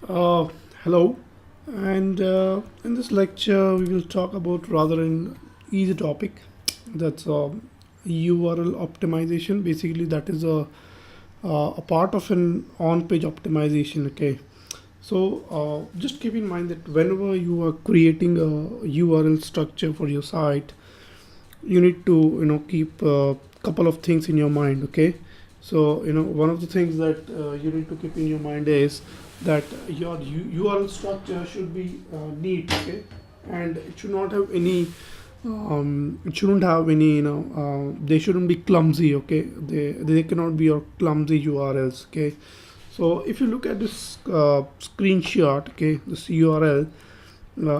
Uh, Hello, and in this lecture, we will talk about rather an easy topic that's URL optimization. Basically, that is a part of an on-page optimization. Okay, so just keep in mind that whenever you are creating a URL structure for your site, you need to keep a couple of things in your mind. Okay, so one of the things that you need to keep in your mind is that your URL structure should be neat. Okay, and it should not have any it shouldn't have any they shouldn't be clumsy. Okay, they cannot be your clumsy URLs. Okay, so if you look at this screenshot, okay, this URL,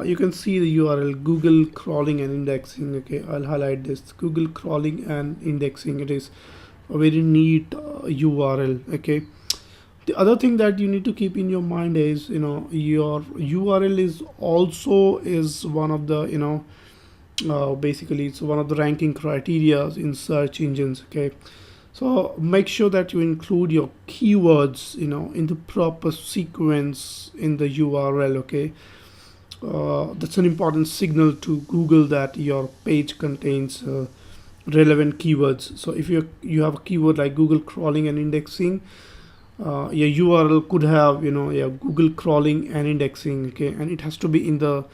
you can see the URL Google crawling and indexing. Okay, I'll highlight this Google crawling and indexing. It is a very neat URL. Okay, the other thing that you need to keep in your mind is your URL is also is one of the basically it's one of the ranking criteria in search engines. Okay, so make sure that you include your keywords in the proper sequence in the URL. Okay, that's an important signal to Google that your page contains relevant keywords. So if you have a keyword like Google crawling and indexing, your URL could have your Google crawling and indexing. Okay, and it has to be in the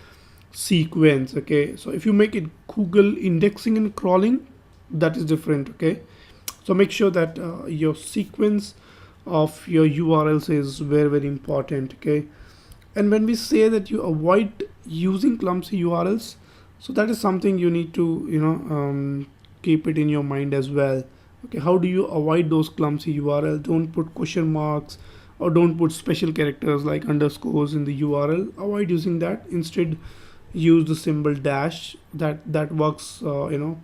sequence. Okay, so if you make it Google indexing and crawling, that is different. Okay, so make sure that your sequence of your URLs is very important. Okay, and when we say that you avoid using clumsy URLs, so that is something you need to keep it in your mind as well. Okay, how do you avoid those clumsy URL? Don't put question marks or don't put special characters like underscores in the URL. Avoid using that. Instead, use the symbol dash. That works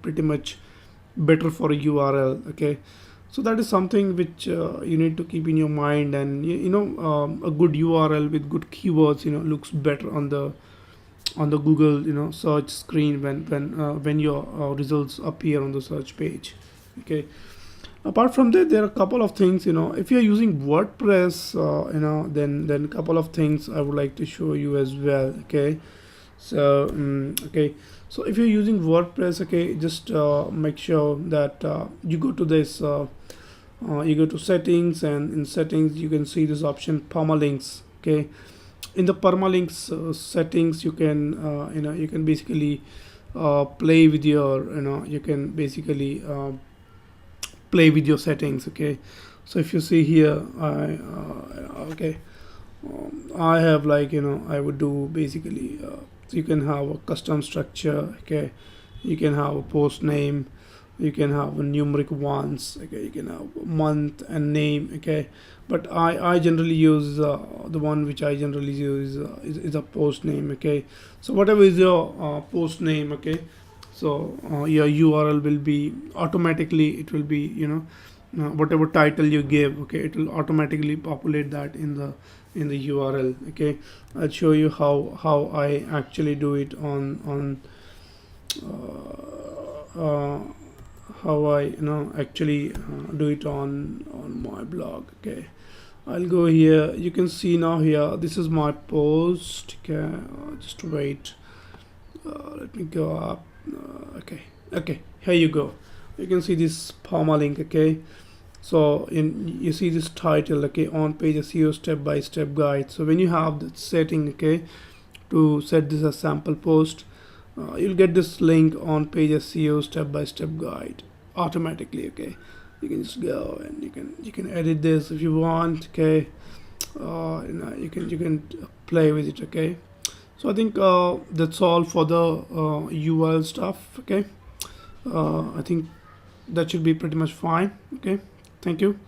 pretty much better for a URL. Okay, so that is something which you need to keep in your mind. And a good URL with good keywords looks better on the Google search screen when your results appear on the search page. Okay, apart from that, there are a couple of things. If you're using WordPress, then a couple of things I would like to show you as well. Okay, so okay, so if you're using WordPress, okay, just make sure that you go to this you go to settings, and in settings you can see this option permalinks. Okay, in the permalinks settings, you can you can basically play with your you can basically play with your settings. Okay, so if you see here, okay, I have like I would do basically so you can have a custom structure. Okay, you can have a post name, you can have a numeric ones. Okay, you can have month and name. Okay, but I generally use the one which I generally use is a post name. Okay, so whatever is your post name. Okay, so your URL will be automatically, it will be whatever title you give. Okay, it will automatically populate that in the URL. Okay, I'll show you how I actually do it on uh, how I actually do it on my blog. Okay, I'll go here. You can see now here, this is my post. Okay, just wait, let me go up. Okay, here you go. You can see this permalink. Okay, so you see this title. Okay, on page SEO step-by-step guide. So when you have that setting, okay, to set this as sample post, you'll get this link on page SEO step-by-step guide automatically. Okay, you can just go and you can edit this if you want. Okay, you can play with it. Okay, so I think that's all for the URL stuff. Okay, I think that should be pretty much fine. Okay, thank you.